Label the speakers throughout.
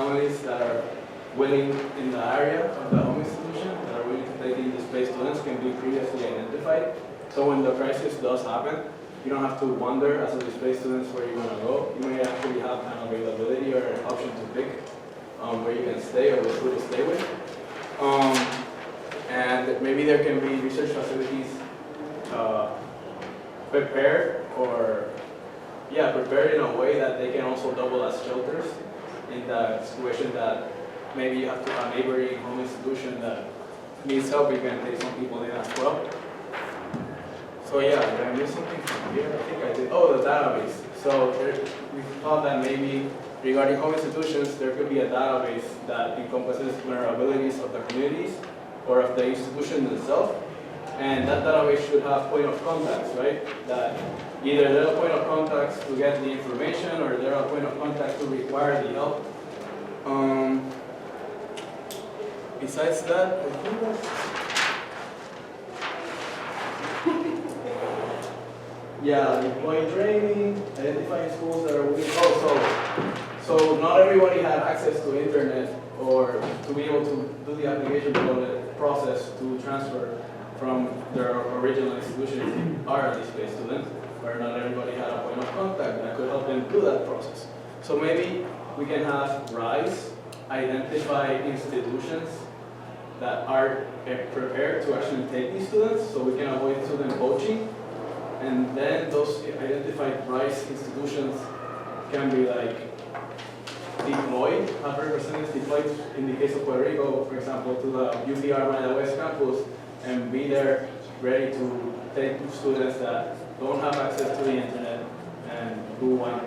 Speaker 1: families that are willing in the area of the home institution, that are willing to take in displaced students, can be previously identified. So when the crisis does happen, you don't have to wonder as a displaced student where you want to go. You may actually have an availability or an option to pick where you can stay or who to stay with. And maybe there can be research facilities prepared in a way that they can also double as shelters in the situation that maybe you have a neighboring home institution that needs help. You can take some people in as well. So yeah, did I miss something from here? I think I did. Oh, the database. So we thought that maybe regarding home institutions, there could be a database that encompasses vulnerabilities of the communities or of the institution itself. And that database should have point of contacts, right? That either they're a point of contacts to get the information or they're a point of contact to require the help. Besides that, I think that's... Yeah, deploying training, identifying schools that are weak. So not everybody had access to internet or to be able to do the application process to transfer from their original institution if they are a displaced student, where not everybody had a point of contact that could help them do that process. So maybe we can have RISE identify institutions that are prepared to actually take these students so we can avoid student poaching. And then those identified RISE institutions can be like deployed, have representatives deployed in the case of Puerto Rico, for example, to the UPR Manila West campus and be there ready to take students that don't have access to the internet and who want to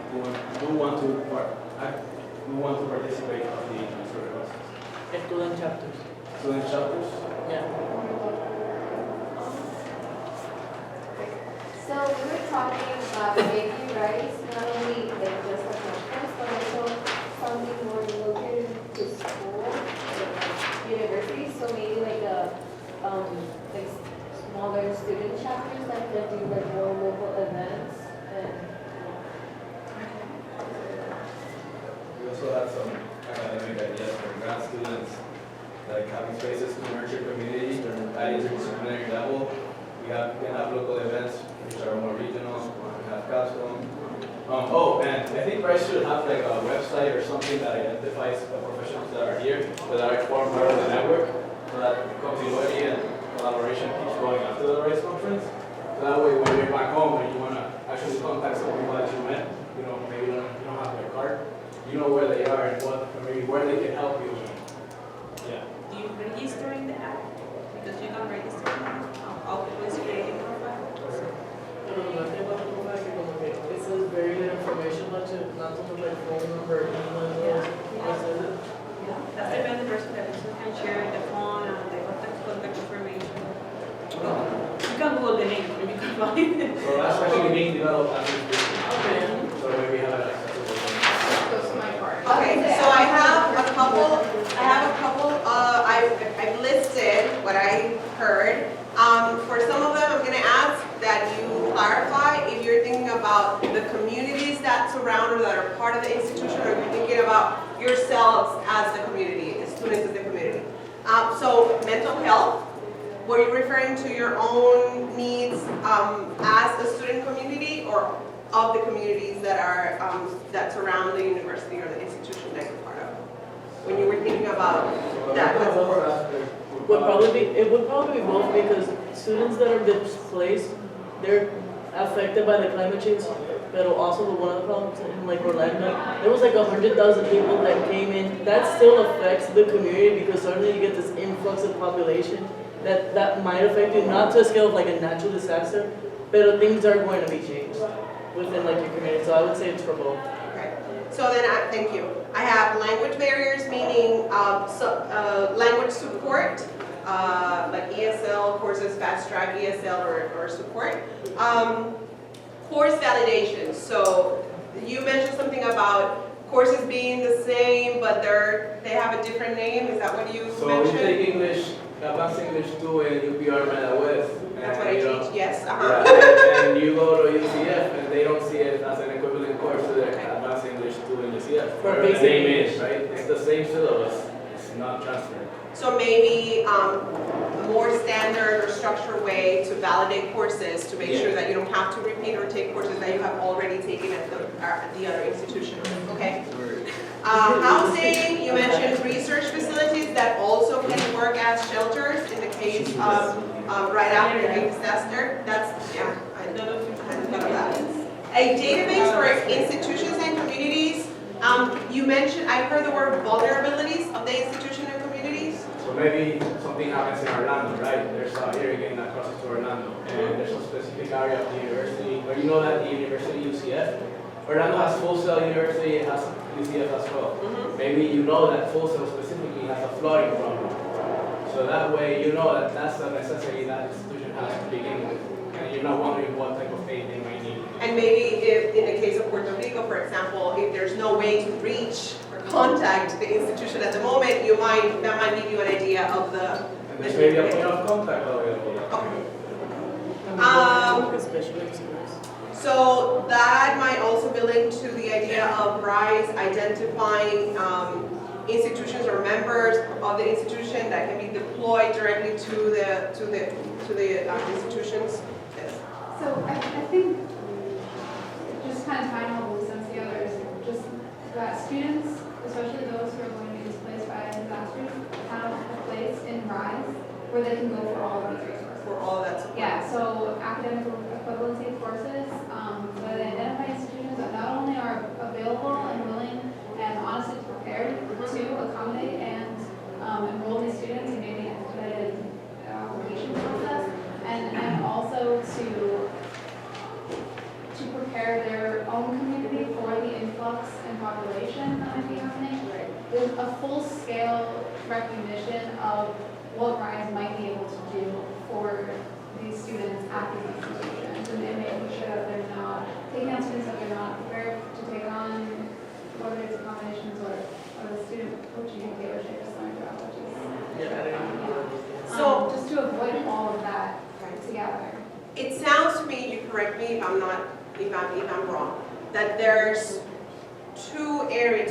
Speaker 1: participate in the transfer process.
Speaker 2: Student chapters.
Speaker 1: Student chapters?
Speaker 2: Yeah.
Speaker 3: So we were talking about maybe rights, not only like just a conference, but also something more related to school, like universities. So maybe like a like smaller student chapters that can do like more local events and.
Speaker 1: We also have some academic ideas for grad students, like having spaces to nurture community at interdisciplinary level. We can have local events which are more regional. We have capstone. And I think Rice should have like a website or something that identifies the professionals that are here, that are form part of the network, so that continuity and collaboration keeps going after the Rice conference. So that way, when you're back home and you want to actually contact some people that you met, maybe you don't have their card, you know where they are and maybe where they can help you. Yeah.
Speaker 4: Do you register in the app? Because you can register now. Always creating a profile.
Speaker 2: Nothing about the profile, como que it says very little information, not so much like phone number, email,
Speaker 4: That's the kind of person that also can share the phone and the contact information. You can Google the name and you can find it.
Speaker 1: So that's actually being developed as we speak.
Speaker 2: Okay.
Speaker 1: So maybe have it accessible.
Speaker 3: Goes to my part.
Speaker 5: Okay, so I have a couple, I've listed what I heard. For some of them, I'm gonna ask that you clarify if you're thinking about the communities that surround or that are part of the institution, or if you're thinking about yourselves as the community, as students of the community. So mental health, were you referring to your own needs as a student community or of the communities that are that surround the university or the institution that you're part of? When you were thinking about that as a whole.
Speaker 2: It would probably be both, because students that are displaced, they're affected by the climate change, but also one of the problems in like Orlando, there was like 100,000 people that came in. That still affects the community because suddenly you get this influx of population that might affect you, not to a scale of like a natural disaster, but things are going to be changed within like your community. So I would say it's for both.
Speaker 5: Okay. So then, thank you. I have language barriers, meaning language support, like ESL courses, fast track ESL or support. Course validation. So you mentioned something about courses being the same, but they have a different name. Is that what you mentioned?
Speaker 1: So we take English, Advanced English 2 in UPR Manila West.
Speaker 5: That's what I teach, yes.
Speaker 1: Yeah, and you go to UCF and they don't see it as an equivalent course to their Advanced English switch to UCF.
Speaker 2: For
Speaker 1: Whatever the
Speaker 2: basic
Speaker 1: name
Speaker 2: English.
Speaker 1: is, right? It's the same syllabus, it's not transferred.
Speaker 5: So maybe a more standard or structured way to validate courses to make sure that you don't have to repeat or take courses that you have already taken at the other institution, okay? Housing, you mentioned research facilities that also can work as shelters in the case of right after the big disaster. That's, yeah, I hadn't thought of that. A database for institutions and communities. You mentioned, I heard the word vulnerabilities of the institution and communities.
Speaker 1: So maybe something happens in Orlando, right? There's a irrigation that crosses to Orlando, and there's a specific area of the university, or you know that the university UCF, Orlando has Full Sail University, it has UCF as well. Maybe you know that Full Sail specifically has a flooding problem. So that way you know that that's a necessity that institution has to begin with, and you're not wondering what type of aid they might need.
Speaker 5: And maybe if, in the case of Puerto Rico, for example, if there's no way to reach or contact the institution at the moment, that might give you an idea of the.
Speaker 1: And there's maybe a point of contact available.
Speaker 5: Okay.
Speaker 2: Especially in schools.
Speaker 5: So that might also be linked to the idea of RISE identifying institutions or members of the institution that can be deployed directly to the institutions. Yes.
Speaker 3: So I think, just kind of tying all the loose ends together, is just that students, especially those who are going to be displaced by disasters, have a place in RISE where they can go for all of these resources.
Speaker 5: For all of that support.
Speaker 3: Yeah, so academic equivalency courses, so they identify institutions that not only are available and willing and honestly prepared to accommodate and enroll these students in maybe an expedited application process, and also to prepare their own community for the influx in population that might be happening. There's a full-scale recognition of what RISE might be able to do for these students at these institutions, and making sure that they're not taking on students that they're not prepared to take on, whether it's accommodations or the student coaching and leadership just learned about, which is
Speaker 5: So-
Speaker 3: just to avoid all of that together.
Speaker 5: It sounds to me, you correct me if I'm wrong, that there's two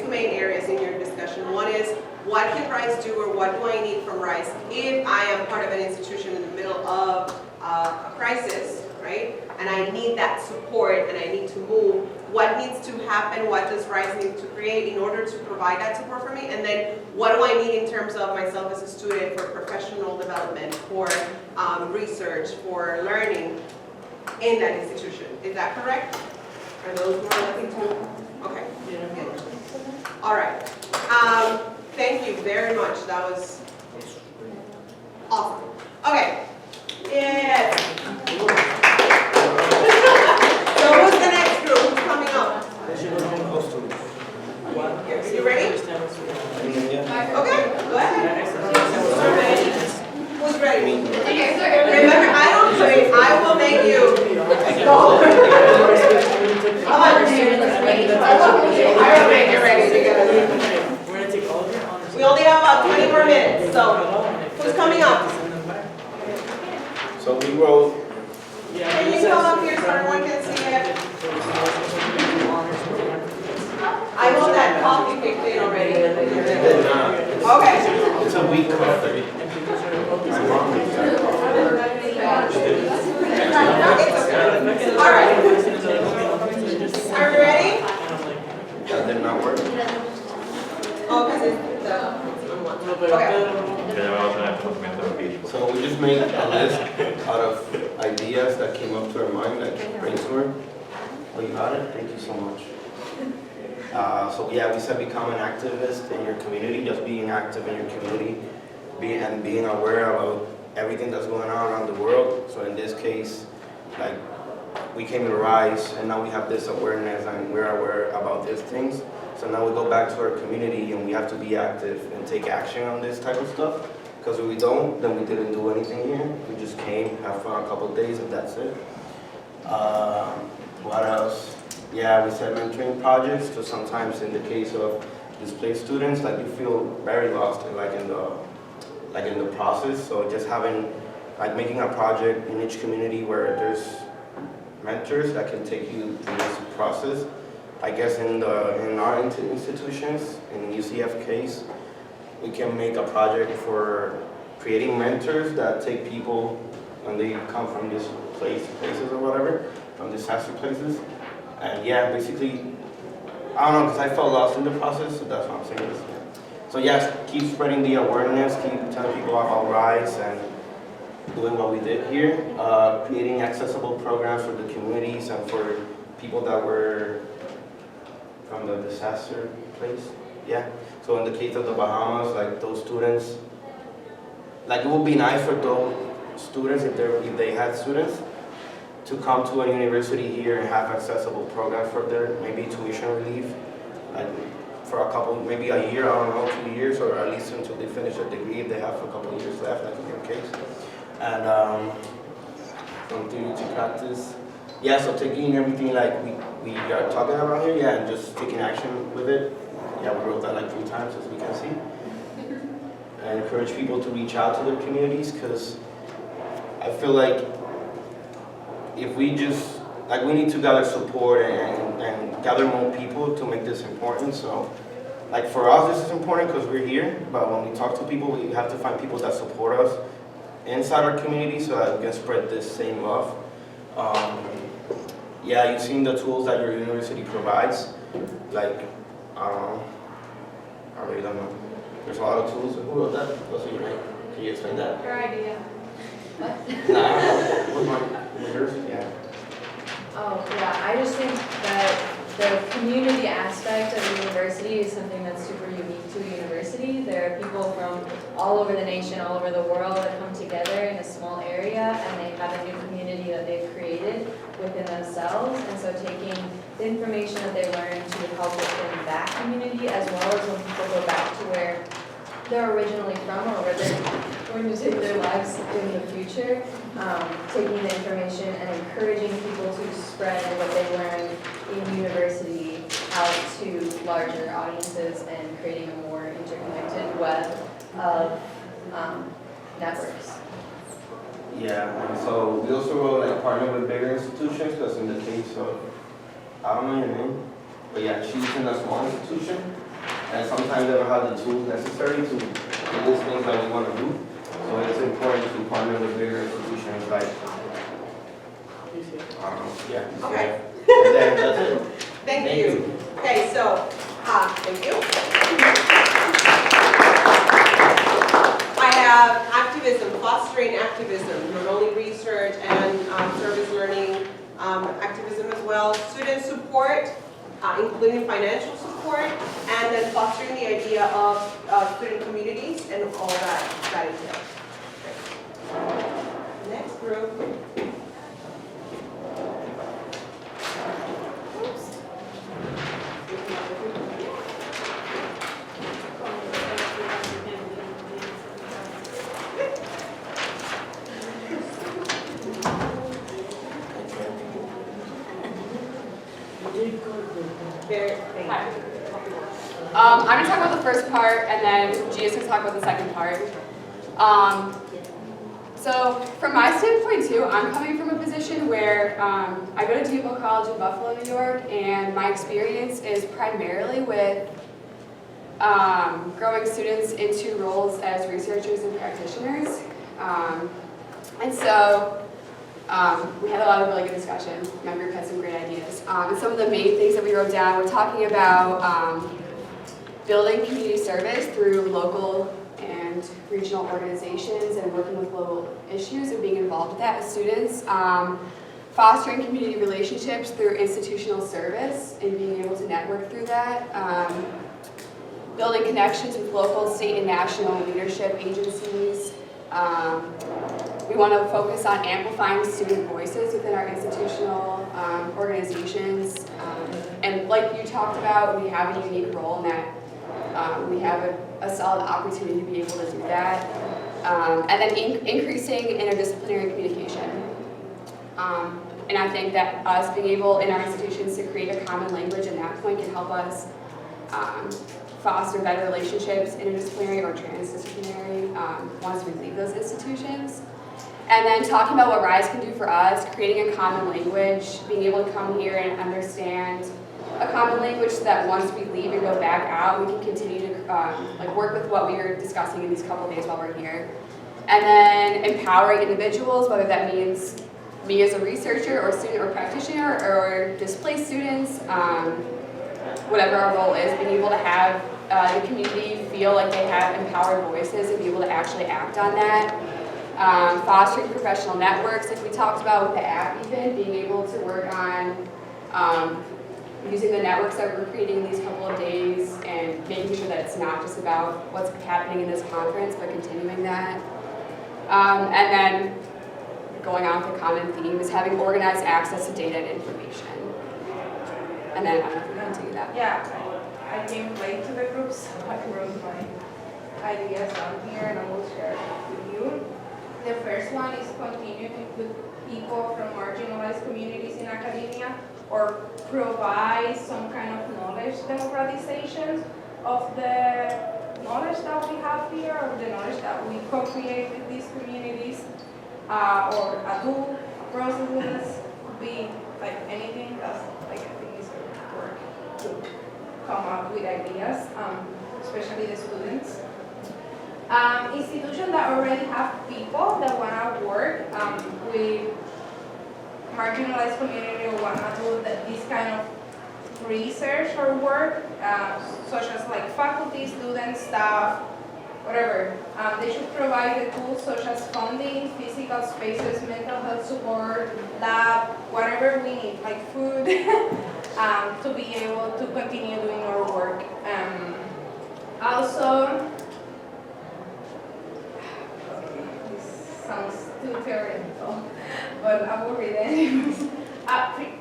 Speaker 5: main areas in your discussion. One is, what can RISE do, or what do I need from RISE if I am part of an institution in the middle of a crisis, right? And I need that support and I need to move. What needs to happen? What does RISE need to create in order to provide that support for me? And then what do I need in terms of myself as a student for professional development, for research, for learning in that institution? Is that correct? Are those more likely to? Okay. All right. Thank you very much. That was awesome. Okay. Yes. So who's the next group? Who's coming up? You ready? Okay, go ahead. Who's ready? Remember, I don't train. I will make you go. Come on, David, let's wait. I will make you ready together.
Speaker 2: We're gonna take all of your honors.
Speaker 5: We only have about 20 more minutes, so who's coming up?
Speaker 6: So we wrote,
Speaker 5: Can you come up here so everyone can see it? I know that coffee kicked in already. Okay.
Speaker 6: it's a week coffee.
Speaker 5: All right. Are you ready?
Speaker 6: That did not work.
Speaker 5: Oh, because it's the, okay.
Speaker 6: So we just made a list out of ideas that came up to our mind, like brainstorm. Oh, you got it? Thank you so much. So yeah, we said become an activist in your community, just being active in your community, being aware about everything that's going on around the world. So in this case, like, we came to RISE and now we have this awareness and we're aware about these things. So now we go back to our community and we have to be active and take action on this type of stuff. Because if we don't, then we didn't do anything here. We just came, have fun a couple of days, and that's it. What else? Yeah, we said mentoring projects. So sometimes in the case of displaced students, like, you feel very lost in the process. So just having, like, making a project in each community where there's mentors that can take you through this process I guess in our institutions, in UCF case, we can make a project for creating mentors that take people when they come from these places or whatever, from disaster places. And yeah, basically, I don't know, because I felt lost in the process, so that's what I'm saying. So yes, keep spreading the awareness, keep telling people about rights and doing what we did here, creating accessible programs for the communities and for people that were from the disaster place. Yeah. So in the case of the Bahamas, like those students, like it would be nice for those students if they had students to come to a university here and have accessible programs for their maybe tuition relief, like for a couple, maybe a year, I don't know, 2 years, or at least until they finish their degree if they have a couple of years left, like in your case. And from theory to practice. Yeah, so taking everything like we are talking about here, yeah, and just taking action with it. Yeah, we wrote that like 3 times, as we can see. And encourage people to reach out to their communities, because I feel like if we just, like we need to gather support and gather more people to make this important. So like for us, this is important because we're here, but when we talk to people, we have to find people that support us inside our community so that we can spread this same love. Yeah, you've seen the tools that your university provides. Like, I don't know, I really don't know. There's a lot of tools. Who wrote that? What's your name? Can you explain that?
Speaker 3: Your idea. What?
Speaker 6: Nah, what's yours? Yeah.
Speaker 7: Oh, yeah, I just think that the community aspect of the university is something that's super unique to a university. There are people from all over the nation, all over the world that come together in a small area, and they have a new community that they've created within themselves. And so taking the information that they learn to help within that community, as well as when people go back to where they're originally from or where they're going to take their lives in the future, taking the information and encouraging people to spread what they learn in university out to larger audiences and creating a more interconnected web of networks.
Speaker 6: Yeah, and so we also wrote like partner with bigger institutions, because in the case of, I don't know your name, but yeah, she's in a small institution, and sometimes they don't have the tools necessary to do these things that we want to do. So it's important to partner with bigger institutions like, I don't know, yeah.
Speaker 5: Okay.
Speaker 6: And then that's it.
Speaker 5: Thank you. Okay, so, thank you. I have activism, fostering activism, not only research and service learning, activism as well, student support, including financial support, and then fostering the idea of student communities and all that entails. Next group.
Speaker 8: I'm going to talk about the first part, and then Gia's going to talk about the second part. So from my standpoint too, I'm coming from a position where I go to Depot College in Buffalo, New York, and my experience is primarily with growing students into roles as researchers and practitioners. And so we had a lot of really good discussion. My group had some great ideas. And some of the main things that we wrote down, we're talking about building community service through local and regional organizations and working with local issues and being involved with that as students. Fostering community relationships through institutional service and being able to network through that. Building connections with local, state, and national leadership agencies. We want to focus on amplifying student voices within our institutional organizations. And like you talked about, we have a unique role in that we have a solid opportunity to be able to do that. And then increasing interdisciplinary communication. And I think that us being able in our institutions to create a common language at that point can help us foster better relationships, interdisciplinary or transdisciplinary, once we leave those institutions. And then talking about what RISE can do for us, creating a common language, being able to come here and understand a common language so that once we leave and go back out, we can continue to like work with what we were discussing in these couple days while we're here. And then empowering individuals, whether that means me as a researcher or student or practitioner or displaced students, whatever our role is, being able to have the community feel like they have empowered voices and be able to actually act on that. Fostering professional networks, like we talked about with the app even, being able to work on using the networks that we're creating these couple of days and making sure that it's not just about what's happening in this conference, but continuing that. And then going on with the common theme is having organized access to data and information. And then I don't know if we can continue that.
Speaker 9: Yeah, I came late to the group, so I wrote my ideas down here and I will share it with you. The first one is continue to include people from marginalized communities in academia or provide some kind of knowledge democratization of the knowledge that we have here or the knowledge that we co-create with these communities or adult processes, could be like anything that's like I think is work to come up with ideas, especially the students. Institutions that already have people that want to work with marginalized community or want to do this kind of research or work, such as like faculty, students, staff, whatever. They should provide the tools such as funding, physical spaces, mental health support, lab, whatever we need, like food, to be able to continue doing our work. Also, sounds too theoretical, but I will read it anyways.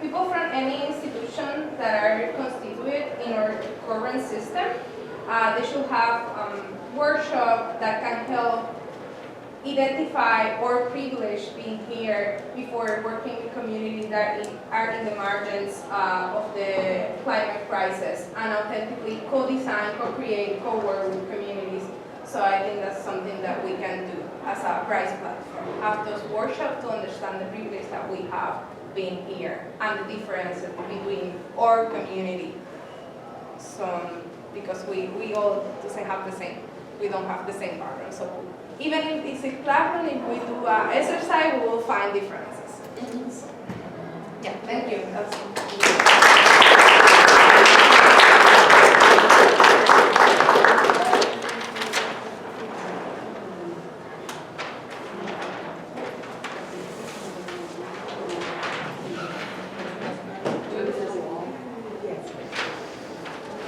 Speaker 9: People from any institution that are constituted in our current system, they should have workshops that can help identify or privilege being here before working with communities that are in the margins of the climate crisis and authentically co-design, co-create, co-work with communities. So I think that's something that we can do as a prize platform. Have those workshops to understand the privilege that we have being here and the differences between our community. So because we all doesn't have the same, we don't have the same background. So even if it's a platform, if we do an exercise, we will find differences. So, yeah, thank you.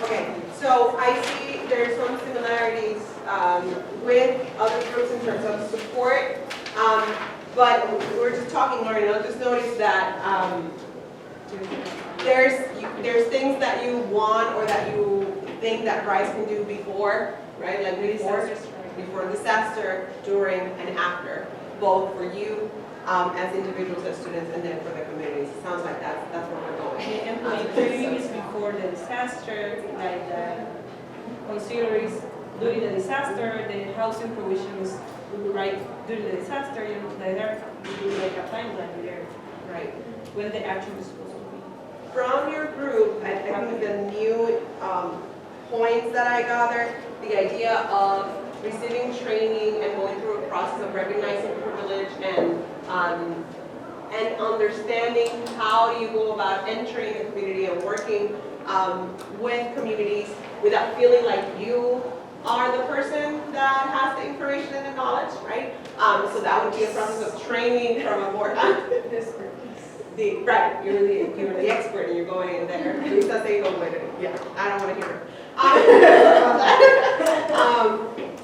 Speaker 5: Okay, so I see there's some similarities with other groups in terms of support, but we're just talking, Lauren, I'll just notice that there's things that you want or that you think that Bryce can do before, right? Like before disaster, during, and after, both for you as individuals, as students, and then for the communities. It sounds like that's where we're going.
Speaker 4: The employee training is before the disaster, like the consideries during the disaster, the housing provisions right during the disaster, you know, there you do like a timeline there,
Speaker 5: Right.
Speaker 4: when the action is supposed to be.
Speaker 5: From your group, I think the new points that I gathered, the idea of receiving training and going through a process of recognizing privilege and understanding how you go about entering the community and working with communities without feeling like you are the person that has the information and the knowledge, right? So that would be a process of training from a board. Right, you're the expert and you're going in there. Lisa saying go with it. Yeah, I don't want to hear it.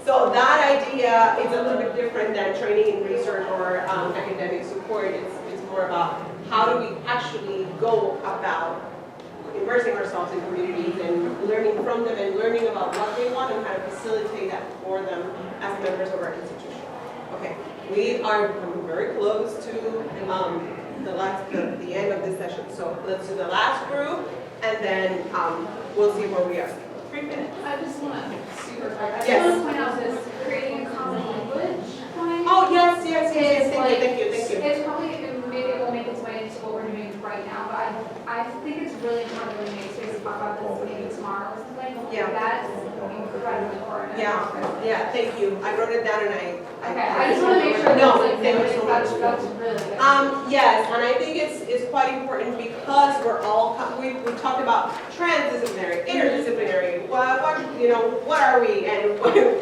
Speaker 5: So that idea is a little bit different than training in research or academic support. It's more about how do we actually go about immersing ourselves in communities and learning from them and learning about what they want and how to facilitate that for them as members of our institution. Okay, we are very close to the end of this session. So let's do the last group and then we'll see where we are. 3 minutes.
Speaker 3: I just want to super quick. I just
Speaker 5: Yes.
Speaker 3: want to point out this creating a common language point.
Speaker 5: Oh, yes. Thank you.
Speaker 3: It's probably, maybe it won't make its way into what we're doing right now, but I think it's really important to really make space
Speaker 9: that's incredibly important.
Speaker 5: Yeah, thank you. I wrote it down and I.
Speaker 9: Okay, I just want to make sure
Speaker 5: No,
Speaker 9: that's
Speaker 5: thank you so much.
Speaker 9: that's really good.
Speaker 5: Yes, and I think it's quite important because we're all, we talked about transdisciplinary, interdisciplinary, what are we and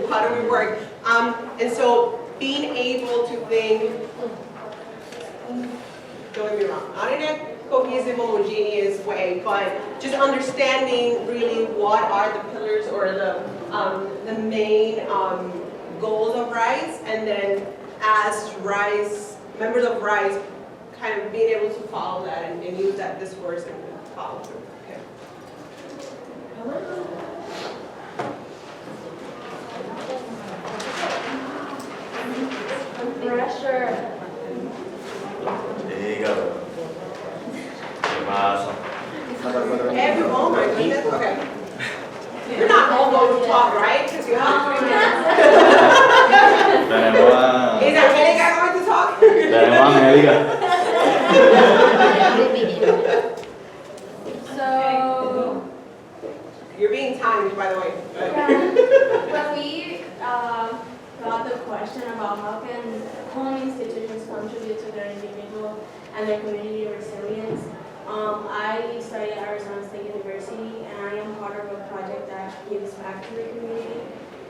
Speaker 5: how do we work? And so being able to think, don't get me wrong, not in a cohesive, homogeneous way, but just understanding really what are the pillars or the main goals of RISE, and then as RISE, members of RISE, kind of being able to follow that and use that discourse and follow through. Okay.
Speaker 9: Pressure.
Speaker 10: There you go. ¿Qué pasa?
Speaker 5: Oh my goodness, okay. You're not all going to talk, right? Because you have 3 minutes.
Speaker 10: Tenemos a...
Speaker 5: Is Angelica going to talk?
Speaker 10: Tenemos a Angélica.
Speaker 9: So,
Speaker 5: You're being timed, by the way.
Speaker 9: when we got the question about how can home institutions contribute to their individual and their community resilience, I study at Arizona State University, and I am part of a project that gives back to the community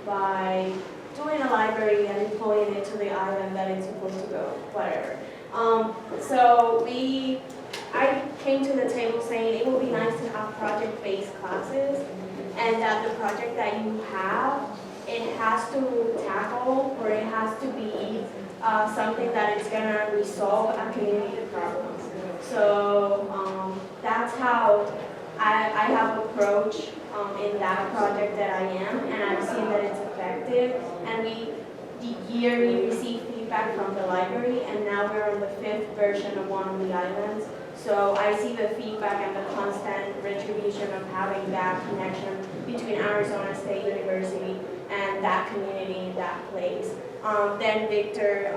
Speaker 9: by doing a library and deploying it to the island that it's supposed to go, whatever. So I came to the table saying it would be nice to have project-based classes, and that the project that you have, it has to tackle, or it has to be something that is gonna resolve a community problem. So that's how I have approached in that project that I am, and I've seen that it's effective. And the yearly receive feedback from the library, and now we're on the 5th version of one of the islands. So I see the feedback and the constant retribution of having that connection between Arizona State University and that community in that place. Then Victor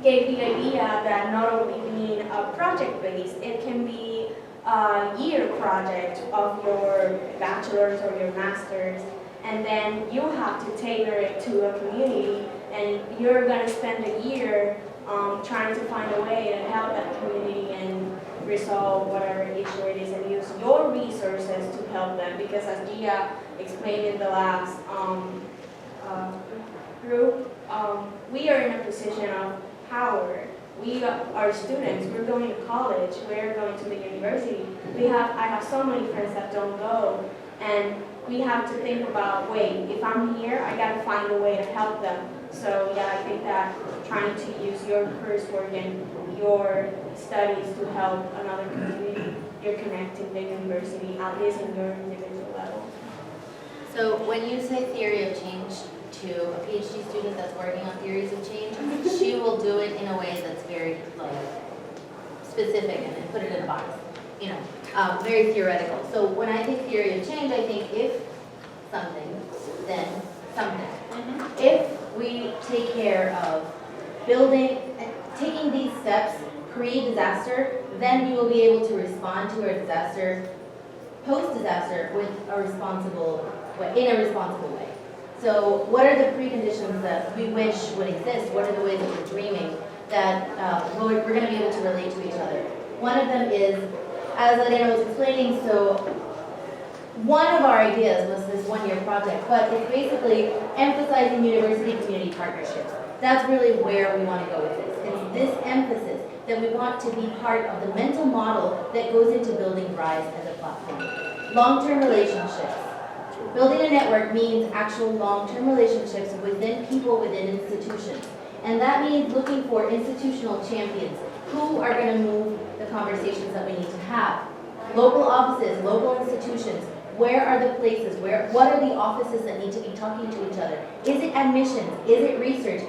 Speaker 9: gave the idea that not only being a project-based, it can be a year project of your bachelor's or your master's, and then you have to tailor it to a community, and you're going to spend a year trying to find a way to help that community and resolve whatever issue it is, and use your resources to help them, because as Gia explained in the last group, we are in a position of power. We are students, we're going to college, we're going to the university. I have so many friends that don't go, and we have to think about, wait, if I'm here, I gotta find a way to help them. So yeah, I think that trying to use your coursework and your studies to help another community, you're connecting the university, at least in your individual level.
Speaker 11: So when you say theory of change to a PhD student that's working on theories of change, she will do it in a way that's very specific and put it in a box, very theoretical. So when I think theory of change, I think if something, then something. If we take care of taking these steps pre-disaster, then you will be able to respond to a disaster, post-disaster, in a responsible way. So what are the preconditions that we wish would exist? What are the ways that we're dreaming that we're going to be able to relate to each other? One of them is, as Lorena was explaining, so one of our ideas was this one-year project, but it's basically emphasizing university-community partnerships. That's really where we want to go with this. It's this emphasis that we want to be part of the mental model that goes into building RISE as a platform. Long-term relationships. Building a network means actual long-term relationships within people, within institutions. And that means looking for institutional champions who are going to move the conversations that we need to have. Local offices, local institutions, where are the places, what are the offices that need to be talking to each other? Is it admissions? Is it research?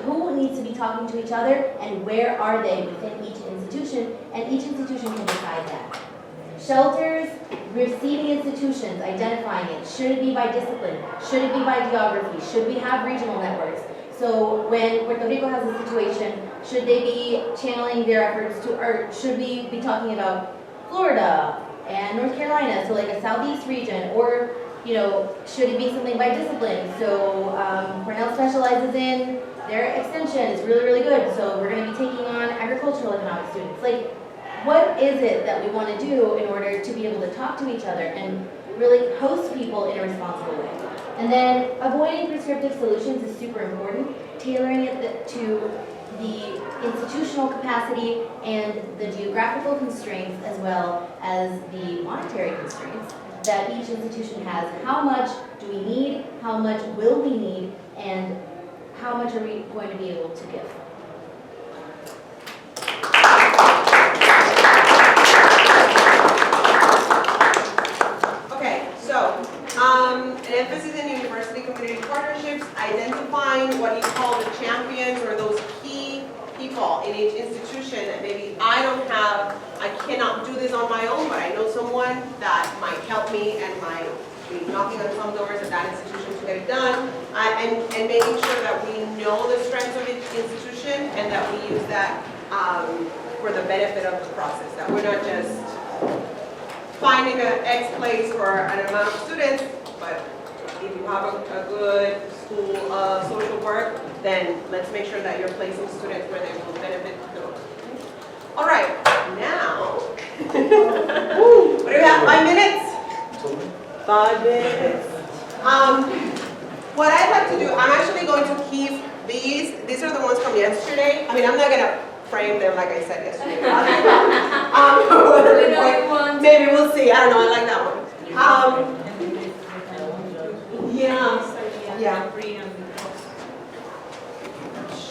Speaker 11: Who needs to be talking to each other, and where are they within each institution? And each institution can decide that. Shelters, receiving institutions, identifying it. Should it be by discipline? Should it be by geography? Should we have regional networks? So when Puerto Rico has a situation, should they be channeling their efforts to, or should we be talking about Florida and North Carolina, so like a southeast region, or you know, should it be something by discipline? So Cornell specializes in their extension, it's really, really good, so we're gonna be taking on agricultural economics students. Like, what is it that we wanna do in order to be able to talk to each other and really host people in a responsible way? And then avoiding prescriptive solutions is super important, tailoring it to the institutional capacity and the geographical constraints as well as the monetary constraints that each institution has. How much do we need? How much will we need? And how much are we going to be able to give?
Speaker 5: Okay, so, an emphasis in university community partnerships, identifying what you call the champions or those key people in each institution that maybe I don't have, I cannot do this on my own, but I know someone that might help me and might be knocking on some doors at that institution to get it done, and making sure that we know the strengths of each institution and that we use that for the benefit of the process, that we're not just finding an X place for an amount of students, but if you have a good school of social work, then let's make sure that you're placing students where they will benefit the most. All right, now, what do we have, 5 minutes? 5 minutes. What I'd like to do, I'm actually going to keep these are the ones from yesterday. I mean, I'm not gonna frame them like I said yesterday. Maybe we'll see, I don't know, I like that one. Yeah.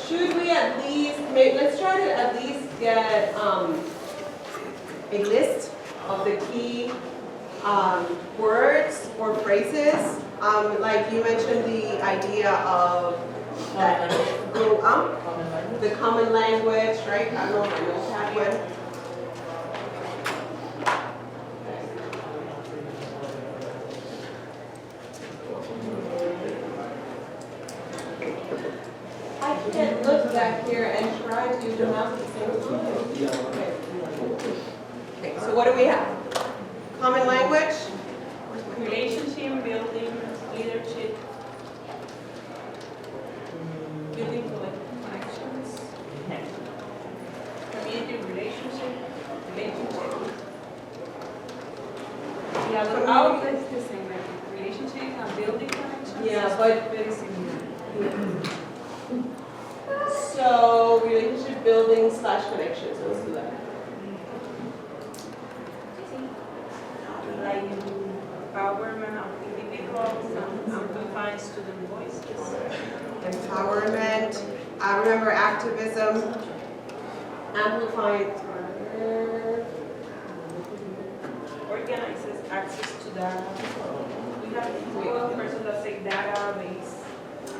Speaker 5: Should we at least, let's try to at least get a list of the key words or phrases. Like you mentioned the idea of that, the common language, right? I don't know if I know that one. I can't look back here and try to do the math at the same time. Okay, so what do we have? Common language?
Speaker 4: Relationship building, leadership, building connections, community relationship. Yeah, but all of this is the same, right? Relationship and building connections.
Speaker 5: Yeah, but
Speaker 4: Very similar.
Speaker 5: so relationship building / connections, let's do that.
Speaker 4: Like empowerment of individuals and amplifying student voices.
Speaker 5: Empowerment, I remember activism, amplifying.
Speaker 4: Organizes access to data. We have one person that say database.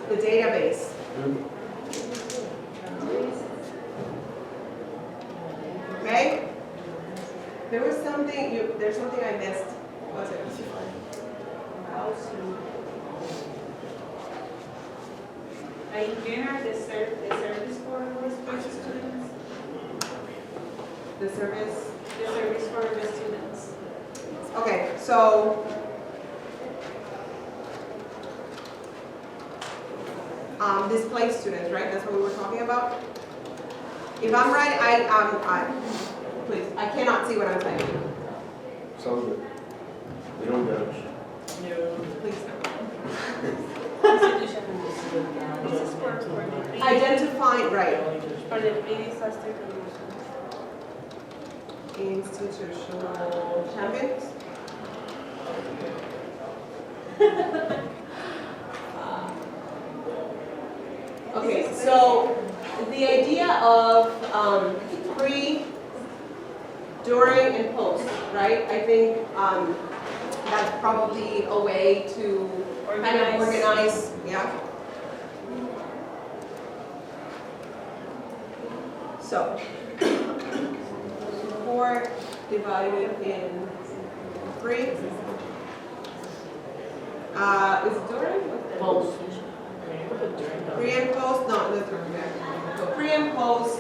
Speaker 5: The database. Okay? There was something, there's something I missed. What was it?
Speaker 4: In general, the service for special students.
Speaker 5: The service.
Speaker 4: The service for the students.
Speaker 5: Okay, so displaced students, right? That's what we were talking about. If I'm right, please, I cannot see what I'm typing.
Speaker 6: Sounds good. We don't judge.
Speaker 5: Please.
Speaker 4: This is for the
Speaker 5: Identifying, right?
Speaker 4: for the pre-disaster conditions.
Speaker 5: Institutional champions. Okay, so the idea of pre, during, and post, right? I think that's probably a way to kind of organize, yeah. So, support divided in pre. Is it during?
Speaker 2: Post.
Speaker 5: Pre and post, not the during. So pre and post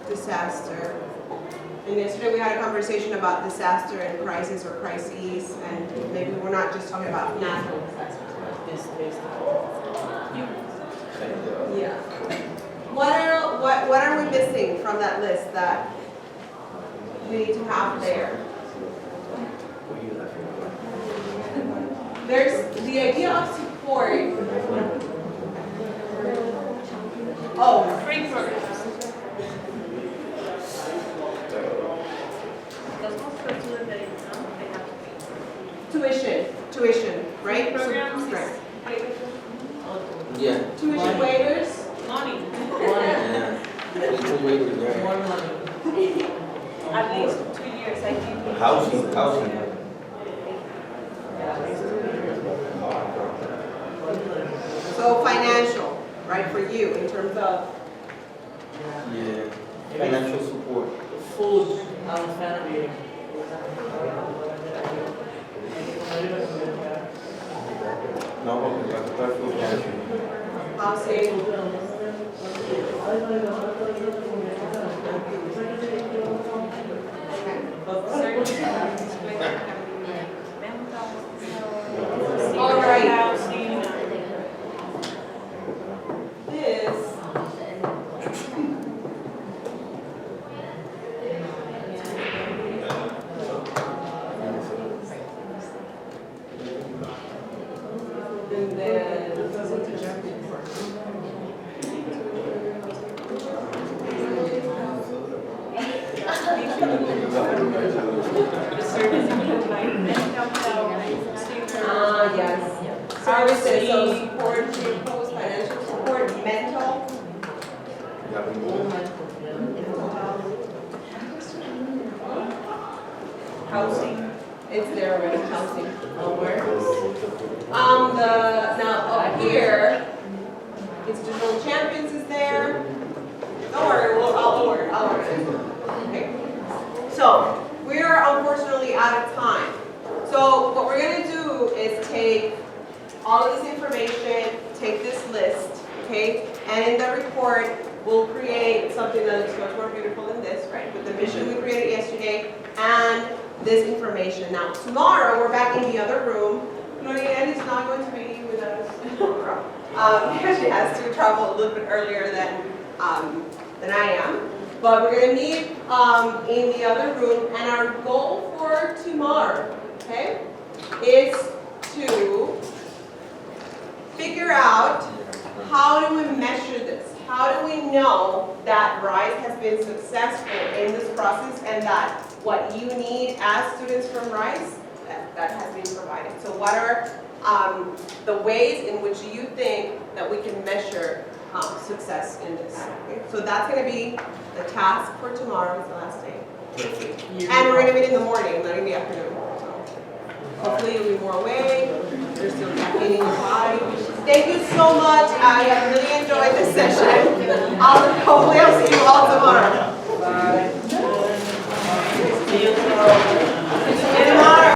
Speaker 5: disaster And yesterday we had a conversation about disaster and crisis or crises, and maybe we're not just talking about natural disasters. Yeah. What are we missing from that list that we need to have there? There's the idea of support. Oh,
Speaker 4: Free programs. Because most for students that exam, they have to
Speaker 5: tuition, right?
Speaker 4: pay. Programs
Speaker 5: Right.
Speaker 4: is
Speaker 6: Yeah.
Speaker 5: Tuition waivers.
Speaker 4: money,
Speaker 6: Yeah. Tuition waivers, yeah.
Speaker 2: More money.
Speaker 4: at least 2 years, I think.
Speaker 6: Housing.
Speaker 5: So financial, right, for you in terms of,
Speaker 6: Yeah. Financial support.
Speaker 2: Food, I'm a fan of eating.
Speaker 6: No, porque va a tocar food pantry.
Speaker 5: housing, All right.
Speaker 4: Housing.
Speaker 5: this. And then.
Speaker 4: The service include like mental health, senior.
Speaker 5: Yes. Services, so support, post financial support, mental.
Speaker 4: Housing.
Speaker 5: It's there already, housing.
Speaker 2: Where?
Speaker 5: Now up here, institutional champions is there. Don't worry, I'll order. Okay. So, we are unfortunately out of time. So, what we're gonna do is take all of this information, take this list, okay? And in the report, we'll create something that looks much more beautiful than this, right? With the mission we created yesterday and this information. Now, tomorrow, we're back in the other room. Lorianne is not going to be with us tomorrow, because she has to travel a little bit earlier than I am. But we're going to meet in the other room, and our goal for tomorrow, okay, is to figure out how do we measure this? How do we know that RISE has been successful in this process and that what you need as students from RISE, that has been provided? So what are the ways in which you think that we can measure success in this? Okay? So that's going to be the task for tomorrow, it's the last day. And we're going to meet in the morning, not in the afternoon. So hopefully you'll be more awake, there's still caffeine in your body. Thank you so much. I have really enjoyed this session.